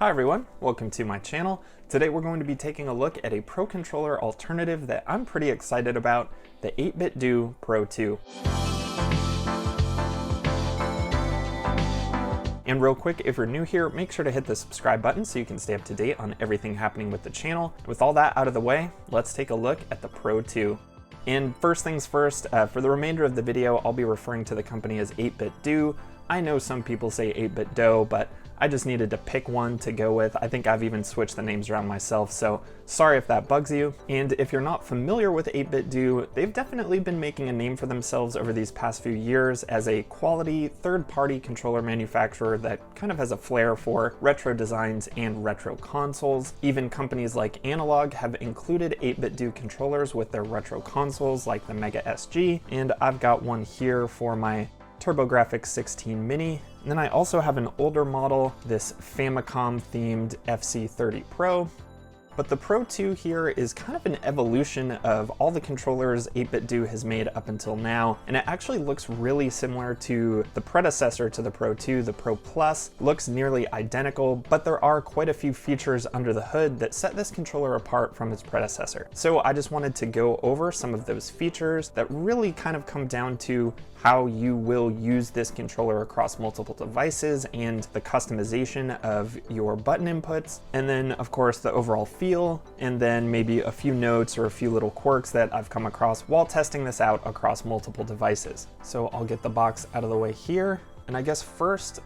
Hi everyone, welcome to my channel. Today we're going to be taking a look at a Pro controller alternative that I'm pretty excited about, the 8BitDo Pro 2. And real quick, if you're new here, make sure to hit the subscribe button so you can stay up to date on everything happening with the channel. With all that out of the way, let's take a look at the Pro 2. And first things first, for the remainder of the video, I'll be referring to the company as 8BitDo. I know some people say 8BitDo, but I just needed to pick one to go with. I think I've even switched the names around myself, so sorry if that bugs you. And if you're not familiar with 8BitDo, they've definitely been making a name for themselves over these past few years as a quality third-party controller manufacturer that kind of has a flair for retro designs and retro consoles. Even companies like Analog have included 8BitDo controllers with their retro consoles like the Mega SG, and I've got one here for my TurboGrafx 16 Mini. And then I also have an older model, this Famicom themed FC30 Pro. But the Pro 2 here is kind of an evolution of all the controllers 8BitDo has made up until now, and it actually looks really similar to the predecessor to the Pro 2, the Pro Plus. Looks nearly identical, but there are quite a few features under the hood that set this controller apart from its predecessor. So I just wanted to go over some of those features that really kind of come down to how you will use this controller across multiple devices and the customization of your button inputs, and then of course the overall feel, and then maybe a few notes or a few little quirks that I've come across while testing this out across multiple devices. So I'll get the box out of the way here, and I guess first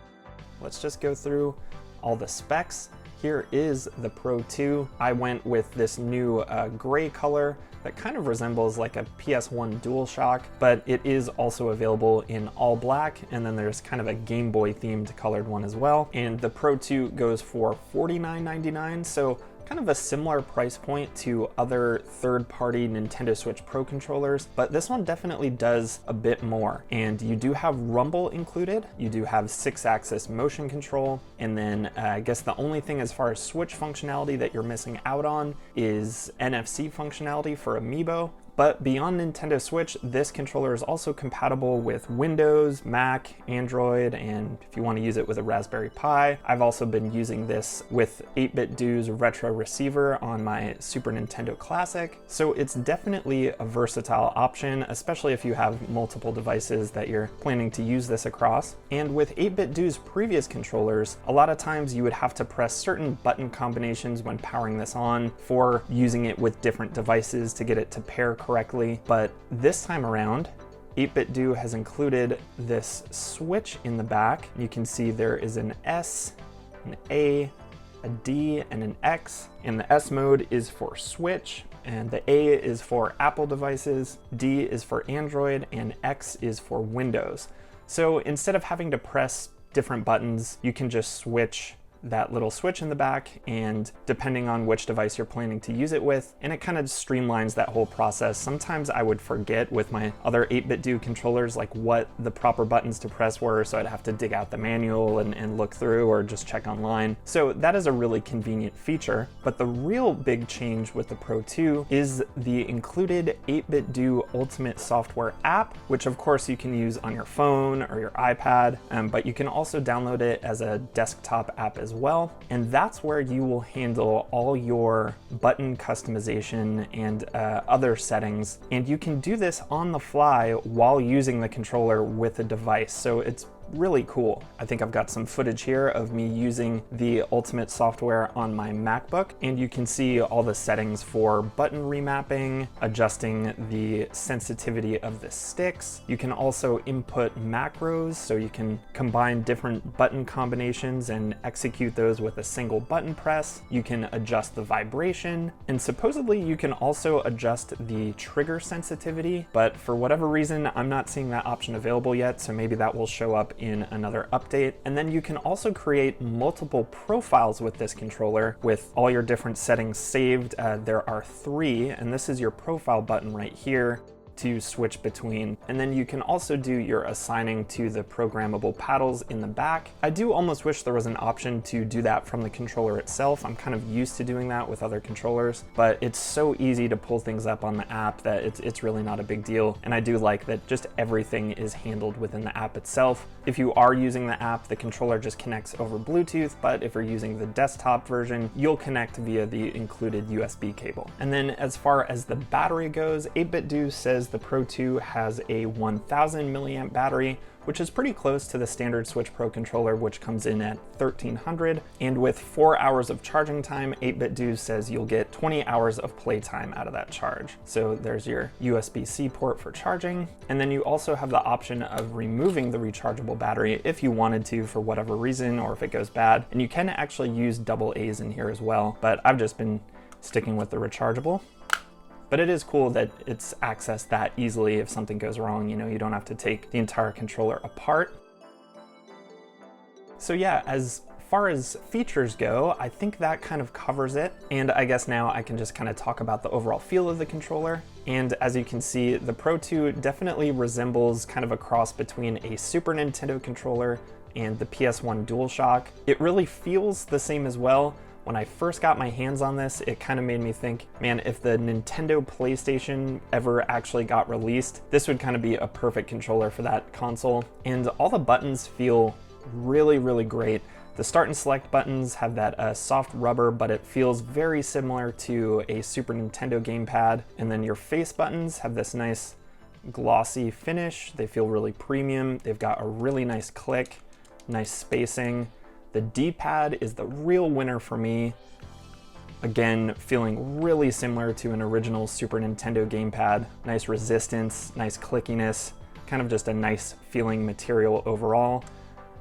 let's just go through all the specs. Here is the Pro 2. I went with this new gray color that kind of resembles like a PS1 DualShock, but it is also available in all black, and then there's kind of a Game Boy themed colored one as well. And the Pro 2 goes for $49.99, so kind of a similar price point to other third-party Nintendo Switch Pro controllers, but this one definitely does a bit more. And you do have rumble included, you do have 6-axis motion control, and then I guess the only thing as far as Switch functionality that you're missing out on is NFC functionality for Amiibo. But beyond Nintendo Switch, this controller is also compatible with Windows, Mac, Android, and if you want to use it with a Raspberry Pi. I've also been using this with 8BitDo's retro receiver on my Super Nintendo Classic. So it's definitely a versatile option, especially if you have multiple devices that you're planning to use this across. And with 8BitDo's previous controllers, a lot of times you would have to press certain button combinations when powering this on for using it with different devices to get it to pair correctly, but this time around 8BitDo has included this switch in the back. You can see there is an S, an A, a D, and an X, and the S mode is for Switch, and the A is for Apple devices, D is for Android, and X is for Windows. So instead of having to press different buttons, you can just switch that little switch in the back, and depending on which device you're planning to use it with, and it kind of streamlines that whole process. Sometimes I would forget with my other 8BitDo controllers like what the proper buttons to press were, so I'd have to dig out the manual and look through or just check online. So that is a really convenient feature, but the real big change with the Pro 2 is the included 8BitDo Ultimate software app, which of course you can use on your phone or your iPad, but you can also download it as a desktop app as well, and that's where you will handle all your button customization and other settings, and you can do this on the fly while using the controller with a device, so it's really cool. I think I've got some footage here of me using the Ultimate software on my MacBook, and you can see all the settings for button remapping, adjusting the sensitivity of the sticks. You can also input macros, so you can combine different button combinations and execute those with a single button press. You can adjust the vibration, and supposedly you can also adjust the trigger sensitivity, but for whatever reason, I'm not seeing that option available yet, so maybe that will show up in another update. And then you can also create multiple profiles with this controller with all your different settings saved. There are 3, and this is your profile button right here. to switch between. And then you can also do your assigning to the programmable paddles in the back. I do almost wish there was an option to do that from the controller itself. I'm kind of used to doing that with other controllers, but it's so easy to pull things up on the app that it's really not a big deal. And I do like that just everything is handled within the app itself. If you are using the app, the controller just connects over Bluetooth, but if you're using the desktop version, you'll connect via the included USB cable. And then as far as the battery goes, 8BitDo says the Pro 2 has a 1000 milliamp battery, which is pretty close to the standard Switch Pro controller, which comes in at 1300. And with 4 hours of charging time, 8BitDo says you'll get 20 hours of playtime out of that charge. So there's your USB-C port for charging. And then you also have the option of removing the rechargeable battery if you wanted to for whatever reason, or if it goes bad. And you can actually use AA in here as well, but I've just been sticking with the rechargeable. But it is cool that it's accessed that easily if something goes wrong. You know, you don't have to take the entire controller apart. So yeah, as far as features go, I think that kind of covers it. And I guess now I can just kind of talk about the overall feel of the controller. And as you can see, the Pro 2 definitely resembles kind of a cross between a Super Nintendo controller and the PS1 DualShock. It really feels the same as well. When I first got my hands on this, it kind of made me think, man, if the Nintendo PlayStation ever actually got released, this would kind of be a perfect controller for that console. And all the buttons feel really, really great. The start and select buttons have that soft rubber, but it feels very similar to a Super Nintendo gamepad. And then your face buttons have this nice glossy finish. They feel really premium. They've got a really nice click, nice spacing. The D-pad is the real winner for me. Again, feeling really similar to an original Super Nintendo gamepad. Nice resistance, nice clickiness, kind of just a nice feeling material overall.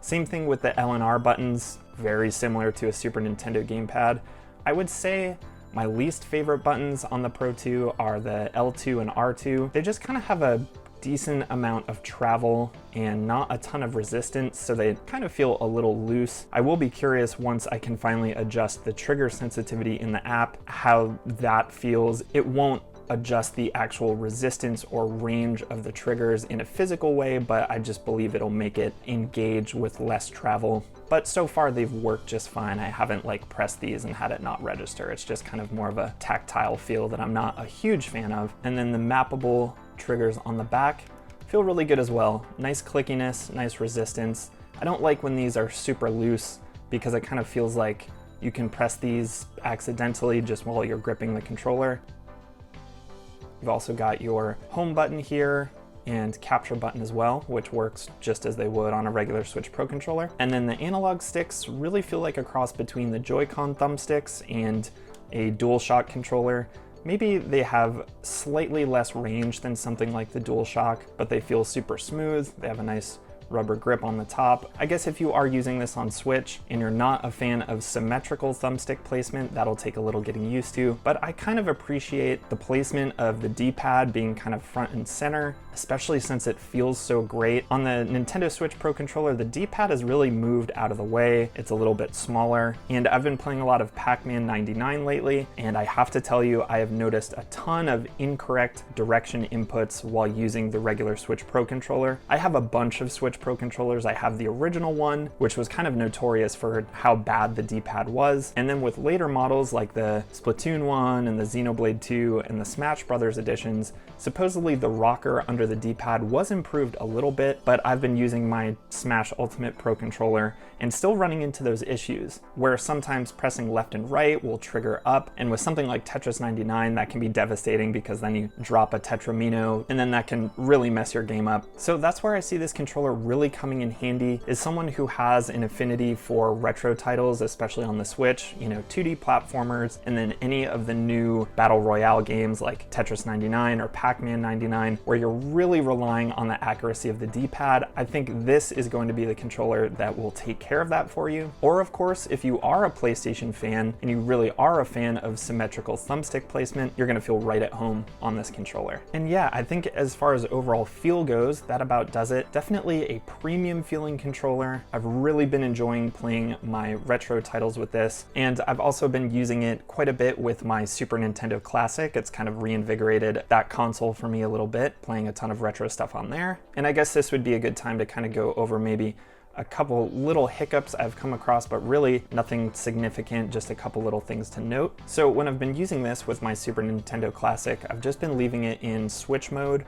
Same thing with the L and R buttons, very similar to a Super Nintendo gamepad. I would say my least favorite buttons on the Pro 2 are the L2 and R2. They just kind of have a decent amount of travel and not a ton of resistance, so they kind of feel a little loose. I will be curious once I can finally adjust the trigger sensitivity in the app, how that feels. It won't adjust the actual resistance or range of the triggers in a physical way, but I just believe it'll make it engage with less travel. But so far they've worked just fine. I haven't like pressed these and had it not register. It's just kind of more of a tactile feel that I'm not a huge fan of. And then the mappable triggers on the back feel really good as well. Nice clickiness, nice resistance. I don't like when these are super loose because it kind of feels like you can press these accidentally just while you're gripping the controller. You've also got your home button here and capture button as well, which works just as they would on a regular Switch Pro controller. And then the analog sticks really feel like a cross between the Joy-Con thumbsticks and a DualShock controller. Maybe they have slightly less range than something like the DualShock, but they feel super smooth. They have a nice rubber grip on the top. I guess if you are using this on Switch and you're not a fan of symmetrical thumbstick placement, that'll take a little getting used to, but I kind of appreciate the placement of the D-pad being kind of front and center, especially since it feels so great. On the Nintendo Switch Pro controller, the D-pad has really moved out of the way. It's a little bit smaller, and I've been playing a lot of Pac-Man 99 lately, and I have to tell you, I have noticed a ton of incorrect direction inputs while using the regular Switch Pro controller. I have a bunch of Switch Pro controllers. I have the original one, which was kind of notorious for how bad the D-pad was. And then with later models like the Splatoon 1 and the Xenoblade 2 and the Smash Brothers editions, supposedly the rocker under the D-pad was improved a little bit, but I've been using my Smash Ultimate Pro controller and still running into those issues where sometimes pressing left and right will trigger up. And with something like Tetris 99, that can be devastating because then you drop a Tetramino and then that can really mess your game up. So that's where I see this controller really coming in handy. Is someone who has an affinity for retro titles, especially on the Switch, you know, 2D platformers, and then any of the new Battle Royale games like Tetris 99 or Pac-Man 99, where you're really relying on the accuracy of the D-pad, I think this is going to be the controller that will take care of that for you. Or of course, if you are a PlayStation fan and you really are a fan of symmetrical thumbstick placement, you're gonna feel right at home on this controller. And yeah, I think as far as overall feel goes, that about does it. Definitely a premium feeling controller. I've really been enjoying playing my retro titles with this, and I've also been using it quite a bit with my Super Nintendo Classic. It's kind of reinvigorated that console for me a little bit, playing a ton of retro stuff on there. And I guess this would be a good time to kind of go over maybe a couple little hiccups I've come across, but really nothing significant, just a couple little things to note. So when I've been using this with my Super Nintendo Classic, I've just been leaving it in switch mode.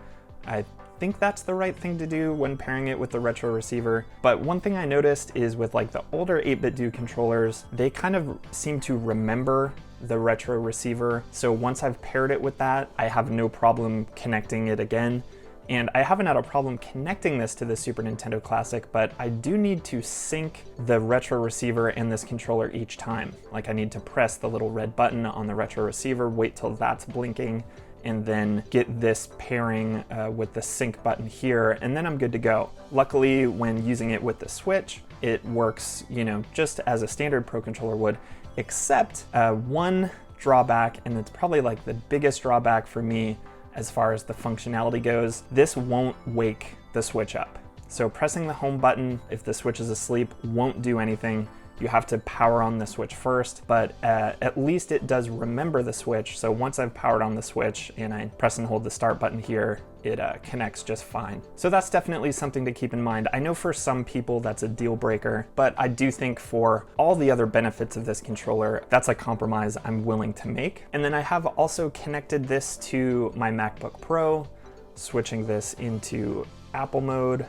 I think that's the right thing to do when pairing it with the retro receiver. But one thing I noticed is with like the older 8BitDo controllers, they kind of seem to remember the retro receiver. So once I've paired it with that, I have no problem connecting it again. And I haven't had a problem connecting this to the Super Nintendo Classic, but I do need to sync the retro receiver and this controller each time. Like I need to press the little red button on the retro receiver, wait till that's blinking, and then get this pairing with the sync button here, and then I'm good to go. Luckily, when using it with the Switch, it works, you know, just as a standard Pro controller would, except one drawback, and it's probably like the biggest drawback for me as far as the functionality goes. This won't wake the Switch up. So pressing the home button, if the Switch is asleep, won't do anything. You have to power on the Switch first, but at least it does remember the Switch. So once I've powered on the Switch and I press and hold the start button here, it connects just fine. So that's definitely something to keep in mind. I know for some people that's a deal breaker, but I do think for all the other benefits of this controller, that's a compromise I'm willing to make. And then I have also connected this to my MacBook Pro, switching this into Apple mode.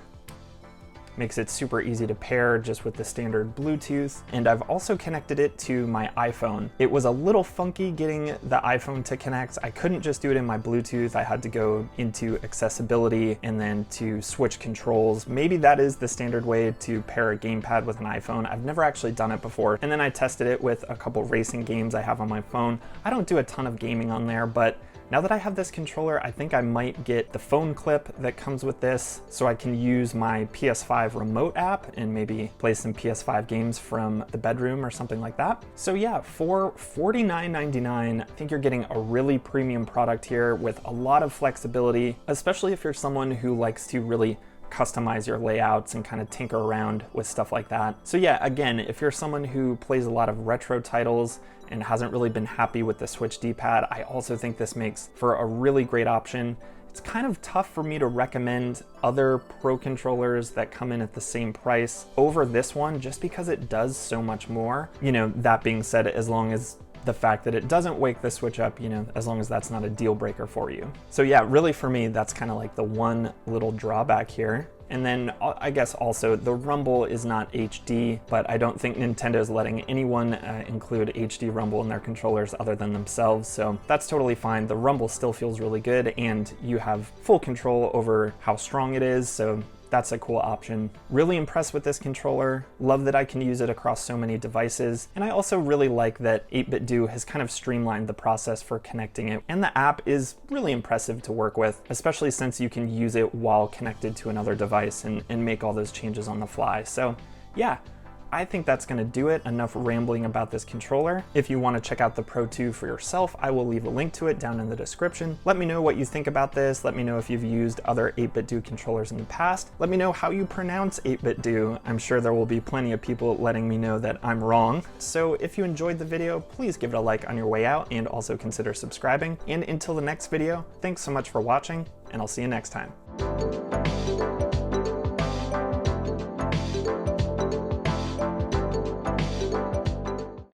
Makes it super easy to pair just with the standard Bluetooth. And I've also connected it to my iPhone. It was a little funky getting the iPhone to connect. I couldn't just do it in my Bluetooth. I had to go into accessibility and then to switch controls. Maybe that is the standard way to pair a gamepad with an iPhone. I've never actually done it before. And then I tested it with a couple racing games I have on my phone. I don't do a ton of gaming on there, but now that I have this controller, I think I might get the phone clip that comes with this so I can use my PS5 remote app and maybe play some PS5 games from the bedroom or something like that. So yeah, for $49.99, I think you're getting a really premium product here with a lot of flexibility, especially if you're someone who likes to really customize your layouts and kind of tinker around with stuff like that. So yeah, again, if you're someone who plays a lot of retro titles and hasn't really been happy with the Switch D-pad, I also think this makes for a really great option. It's kind of tough for me to recommend other Pro controllers that come in at the same price over this one, just because it does so much more. You know, that being said, as long as the fact that it doesn't wake the Switch up, you know, as long as that's not a deal breaker for you. So yeah, really for me, that's kind of like the one little drawback here. And then I guess also the rumble is not HD, but I don't think Nintendo is letting anyone include HD rumble in their controllers other than themselves. So that's totally fine. The rumble still feels really good and you have full control over how strong it is. So that's a cool option. Really impressed with this controller. Love that I can use it across so many devices. And I also really like that 8BitDo has kind of streamlined the process for connecting it. And the app is really impressive to work with, especially since you can use it while connected to another device and make all those changes on the fly. So yeah, I think that's gonna do it. Enough rambling about this controller. If you wanna check out the Pro 2 for yourself, I will leave a link to it down in the description. Let me know what you think about this. Let me know if you've used other 8BitDo controllers in the past. Let me know how you pronounce 8BitDo. I'm sure there will be plenty of people letting me know that I'm wrong. So if you enjoyed the video, please give it a like on your way out and also consider subscribing. And until the next video, thanks so much for watching, and I'll see you next time.